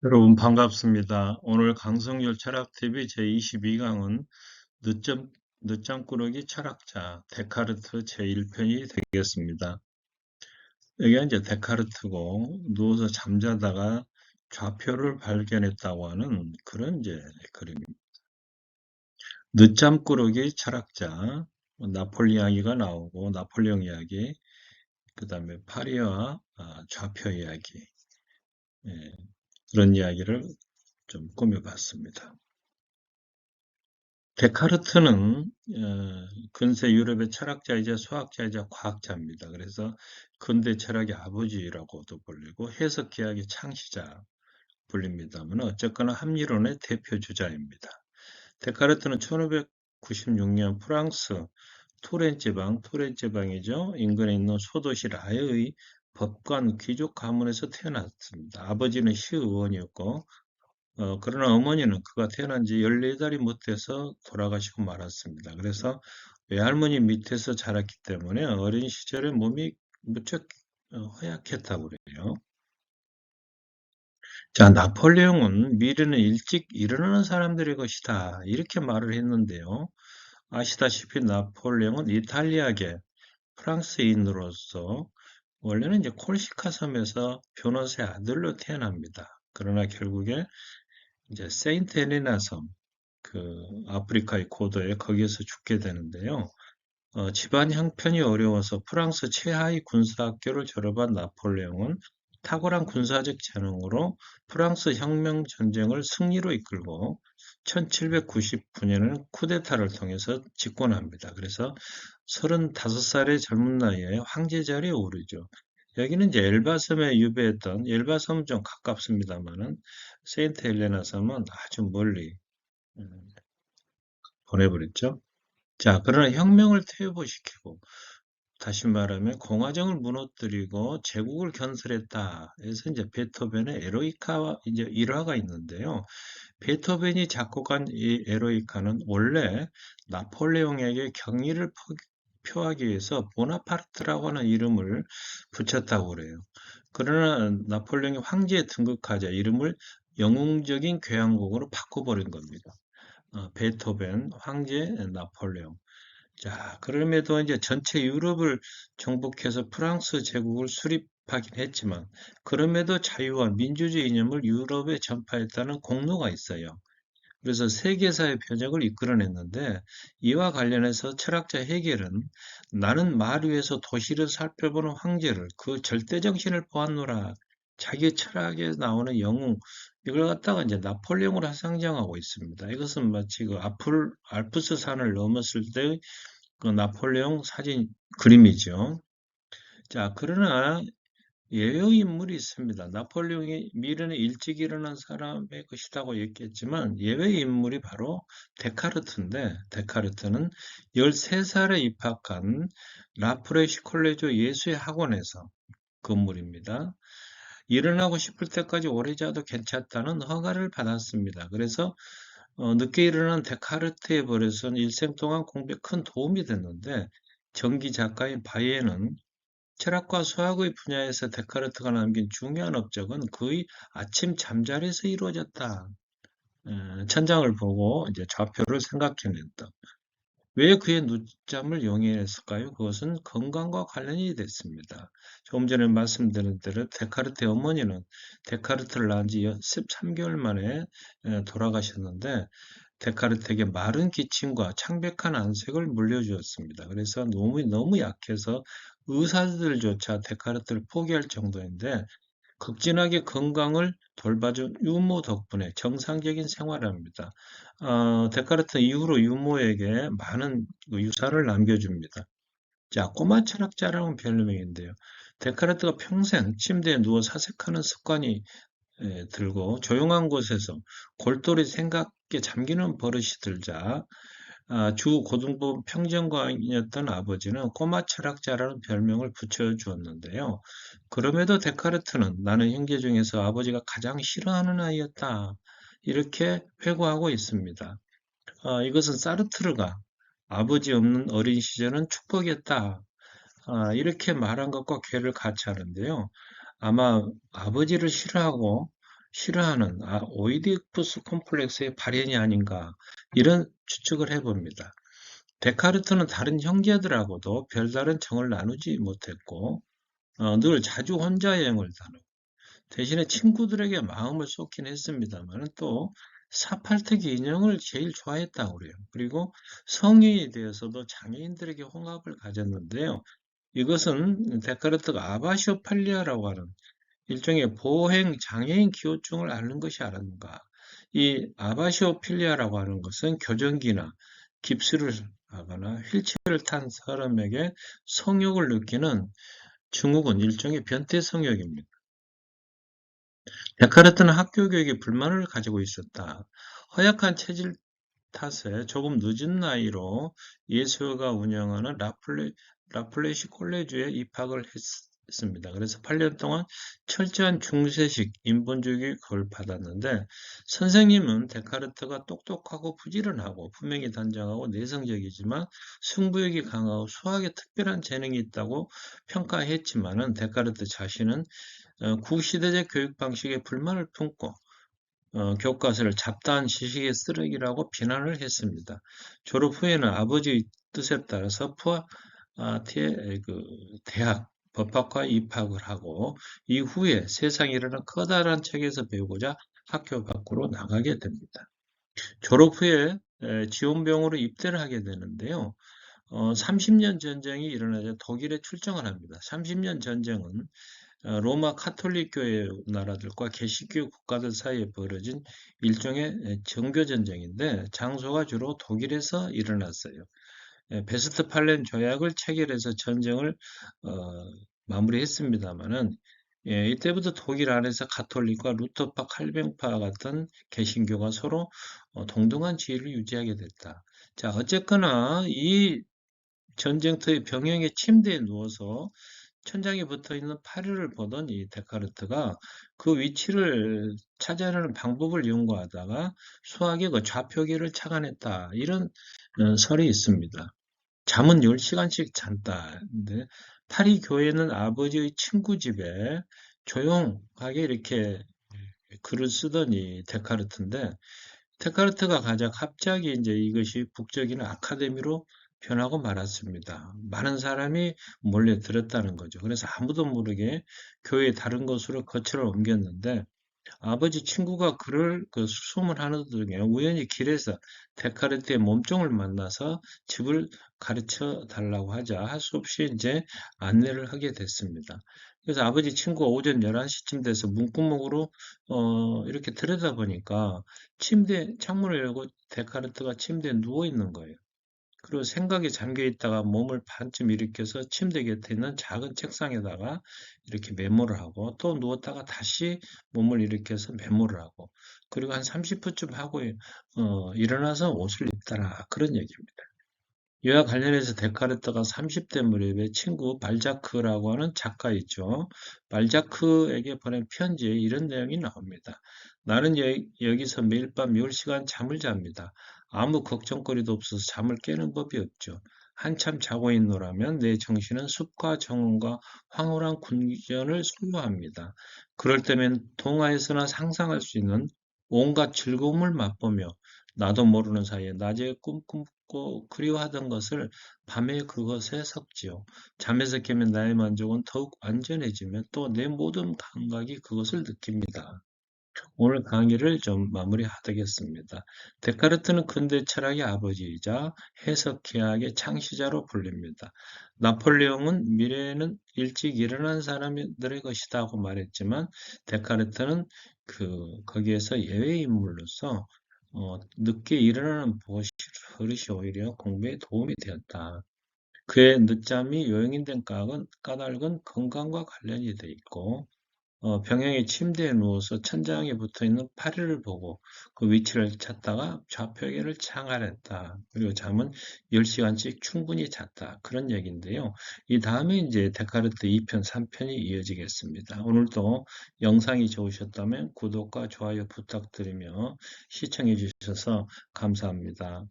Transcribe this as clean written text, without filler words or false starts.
여러분 반갑습니다. 오늘 강성열 철학TV 제22강은 늦잠꾸러기 철학자 데카르트 제1편이 되겠습니다. 여기가 이제 데카르트고 누워서 잠자다가 좌표를 발견했다고 하는 그런 이제 그림입니다. 늦잠꾸러기 철학자 나폴리 이야기가 나오고 나폴레옹 이야기, 그 다음에 파리와 좌표 이야기, 예, 그런 이야기를 좀 꾸며봤습니다. 데카르트는 근세 유럽의 철학자이자 수학자이자 과학자입니다. 그래서 근대 철학의 아버지라고도 불리고 해석계학의 창시자 불립니다만 어쨌거나 합리론의 대표 주자입니다. 데카르트는 1596년 프랑스 토렌 지방이죠. 인근에 있는 소도시 라에의 법관 귀족 가문에서 태어났습니다. 아버지는 시의원이었고 그러나 어머니는 그가 태어난 지 14달이 못 돼서 돌아가시고 말았습니다. 그래서 외할머니 밑에서 자랐기 때문에 어린 시절에 몸이 무척 허약했다고 그래요. 자, 나폴레옹은 미래는 일찍 일어나는 사람들의 것이다. 이렇게 말을 했는데요. 아시다시피 나폴레옹은 이탈리아계 프랑스인으로서 원래는 이제 콜시카 섬에서 변호사의 아들로 태어납니다. 그러나 결국에 이제 세인트 헬레나 섬, 그 아프리카의 고도에 거기에서 죽게 되는데요. 집안 형편이 어려워서 프랑스 최하위 군사학교를 졸업한 나폴레옹은 탁월한 군사적 재능으로 프랑스 혁명 전쟁을 승리로 이끌고 1799년에는 쿠데타를 통해서 집권합니다. 그래서 35살의 젊은 나이에 황제 자리에 오르죠. 여기는 이제 엘바섬에 유배했던, 엘바섬은 좀 가깝습니다만은 세인트 헬레나 섬은 아주 멀리 음, 보내버렸죠. 자, 그러나 혁명을 퇴보시키고 다시 말하면 공화정을 무너뜨리고 제국을 건설했다. 그래서 이제 베토벤의 에로이카 이제 일화가 있는데요. 베토벤이 작곡한 이 에로이카는 원래 나폴레옹에게 경의를 표하기 위해서 보나파르트라고 하는 이름을 붙였다고 그래요. 그러나 나폴레옹이 황제에 등극하자 이름을 영웅적인 교향곡으로 바꿔버린 겁니다. 베토벤, 황제, 나폴레옹. 자, 그럼에도 이제 전체 유럽을 정복해서 프랑스 제국을 수립하긴 했지만, 그럼에도 자유와 민주주의 이념을 유럽에 전파했다는 공로가 있어요. 그래서 세계사의 변혁을 이끌어냈는데, 이와 관련해서 철학자 헤겔은 나는 말 위에서 도시를 살펴보는 황제를 그 절대정신을 보았노라. 자기 철학에 나오는 영웅, 이걸 갖다가 이제 나폴레옹으로 상정하고 있습니다. 이것은 마치 그 알프스 산을 넘었을 때 그 나폴레옹 사진 그림이죠. 자, 그러나 예외 인물이 있습니다. 나폴레옹이 미래는 일찍 일어난 사람의 것이라고 얘기했지만 예외 인물이 바로 데카르트인데 데카르트는 13살에 입학한 라프레시 콜레조 예수의 학원에서 건물입니다. 일어나고 싶을 때까지 오래 자도 괜찮다는 허가를 받았습니다. 그래서 늦게 일어난 데카르트의 버릇은 일생 동안 공부에 큰 도움이 됐는데 전기 작가인 바이에는 철학과 수학의 분야에서 데카르트가 남긴 중요한 업적은 그의 아침 잠자리에서 이루어졌다. 천장을 보고 이제 좌표를 생각해낸다. 왜 그의 늦잠을 용이했을까요? 그것은 건강과 관련이 됐습니다. 조금 전에 말씀드린 대로 데카르트의 어머니는 데카르트를 낳은 지 13개월 만에 돌아가셨는데 데카르트에게 마른 기침과 창백한 안색을 물려주었습니다. 그래서 몸이 너무 약해서 의사들조차 데카르트를 포기할 정도인데 극진하게 건강을 돌봐준 유모 덕분에 정상적인 생활을 합니다. 데카르트 이후로 유모에게 많은 그 유산을 남겨줍니다. 자, 꼬마 철학자라는 별명인데요. 데카르트가 평생 침대에 누워 사색하는 습관이 들고 조용한 곳에서 골똘히 생각에 잠기는 버릇이 들자 주 고등부 평정관이었던 아버지는 꼬마 철학자라는 별명을 붙여주었는데요. 그럼에도 데카르트는 나는 형제 중에서 아버지가 가장 싫어하는 아이였다. 이렇게 회고하고 있습니다. 이것은 사르트르가 아버지 없는 어린 시절은 축복이었다. 이렇게 말한 것과 괴를 같이 하는데요. 아마 아버지를 싫어하고 싫어하는 오이디푸스 콤플렉스의 발현이 아닌가 이런 추측을 해봅니다. 데카르트는 다른 형제들하고도 별다른 정을 나누지 못했고 늘 자주 혼자 여행을 다녔고 대신에 친구들에게 마음을 쏟긴 했습니다만 또 사팔트기 인형을 제일 좋아했다고 그래요. 그리고 성인이 되어서도 장애인들에게 홍합을 가졌는데요. 이것은 데카르트가 아바시오팔리아라고 하는 일종의 보행 장애인 기호증을 앓는 것이 아닌가. 이 아바시오필리아라고 하는 것은 교정기나 깁스를 하거나 휠체어를 탄 사람에게 성욕을 느끼는 증후군, 일종의 변태 성욕입니다. 데카르트는 학교 교육에 불만을 가지고 있었다. 허약한 체질 탓에 조금 늦은 나이로 예수가 운영하는 라플레시 콜레지에 입학을 했습니다. 그래서 8년 동안 철저한 중세식 인본주의 교육을 받았는데 선생님은 데카르트가 똑똑하고 부지런하고 분명히 단정하고 내성적이지만 승부욕이 강하고 수학에 특별한 재능이 있다고 평가했지만은 데카르트 자신은 구시대적 교육 방식에 불만을 품고 교과서를 잡다한 지식의 쓰레기라고 비난을 했습니다. 졸업 후에는 아버지의 뜻에 따라서 푸아티의 대학 법학과에 입학을 하고 이후에 세상에 일어난 커다란 책에서 배우고자 학교 밖으로 나가게 됩니다. 졸업 후에 지원병으로 입대를 하게 되는데요. 30년 전쟁이 일어나자 독일에 출정을 합니다. 30년 전쟁은 로마 카톨릭 교회 나라들과 개신교 국가들 사이에 벌어진 일종의 정교 전쟁인데 장소가 주로 독일에서 일어났어요. 베스트팔렌 조약을 체결해서 전쟁을 마무리했습니다만은 이때부터 독일 안에서 가톨릭과 루터파, 칼뱅파 같은 개신교가 서로 동등한 지위를 유지하게 됐다. 자, 어쨌거나 이 전쟁터의 병영의 침대에 누워서 천장에 붙어 있는 파리를 보던 이 데카르트가 그 위치를 찾아내는 방법을 연구하다가 수학의 그 좌표계를 착안했다. 이런 설이 있습니다. 잠은 10시간씩 잔다. 근데 파리 교회는 아버지의 친구 집에 조용하게 이렇게 글을 쓰던 이 데카르트인데 데카르트가 가자 갑자기 이제 이것이 북적이는 아카데미로 변하고 말았습니다. 많은 사람이 몰려 들었다는 거죠. 그래서 아무도 모르게 교회 다른 곳으로 거처를 옮겼는데 아버지 친구가 그를 수송을 하는 도중에 우연히 길에서 데카르트의 몸종을 만나서 집을 가르쳐 달라고 하자 할 수 없이 이제 안내를 하게 됐습니다. 그래서 아버지 친구가 오전 11시쯤 돼서 문구목으로 이렇게 들여다보니까 침대 창문을 열고 데카르트가 침대에 누워 있는 거예요. 그리고 생각에 잠겨 있다가 몸을 반쯤 일으켜서 침대 곁에 있는 작은 책상에다가 이렇게 메모를 하고 또 누웠다가 다시 몸을 일으켜서 메모를 하고 그리고 한 30분쯤 하고 일어나서 옷을 입더라 그런 얘기입니다. 이와 관련해서 데카르트가 30대 무렵에 친구 발자크라고 하는 작가 있죠. 발자크에게 보낸 편지에 이런 내용이 나옵니다. 나는 여기서 매일 밤 10시간 잠을 잡니다. 아무 걱정거리도 없어서 잠을 깨는 법이 없죠. 한참 자고 있노라면 내 정신은 숲과 정원과 황홀한 궁전을 소유합니다. 그럴 때면 동화에서나 상상할 수 있는 온갖 즐거움을 맛보며 나도 모르는 사이에 낮에 꿈꾸고 그리워하던 것을 밤에 그것에 섞지요. 잠에서 깨면 나의 만족은 더욱 완전해지며 또 내 모든 감각이 그것을 느낍니다. 오늘 강의를 좀 마무리하겠습니다. 데카르트는 근대 철학의 아버지이자 해석의학의 창시자로 불립니다. 나폴레옹은 미래에는 일찍 일어난 사람들의 것이다고 말했지만 데카르트는 거기에서 예외 인물로서 늦게 일어나는 버릇이 오히려 공부에 도움이 되었다. 그의 늦잠이 요양된 까닭은 건강과 관련이 돼 있고 병영의 침대에 누워서 천장에 붙어 있는 파리를 보고 그 위치를 찾다가 좌표계를 창안했다. 그리고 잠은 10시간씩 충분히 잤다. 그런 얘기인데요. 이 다음에 이제 데카르트 2편, 3편이 이어지겠습니다. 오늘도 영상이 좋으셨다면 구독과 좋아요 부탁드리며 시청해 주셔서 감사합니다.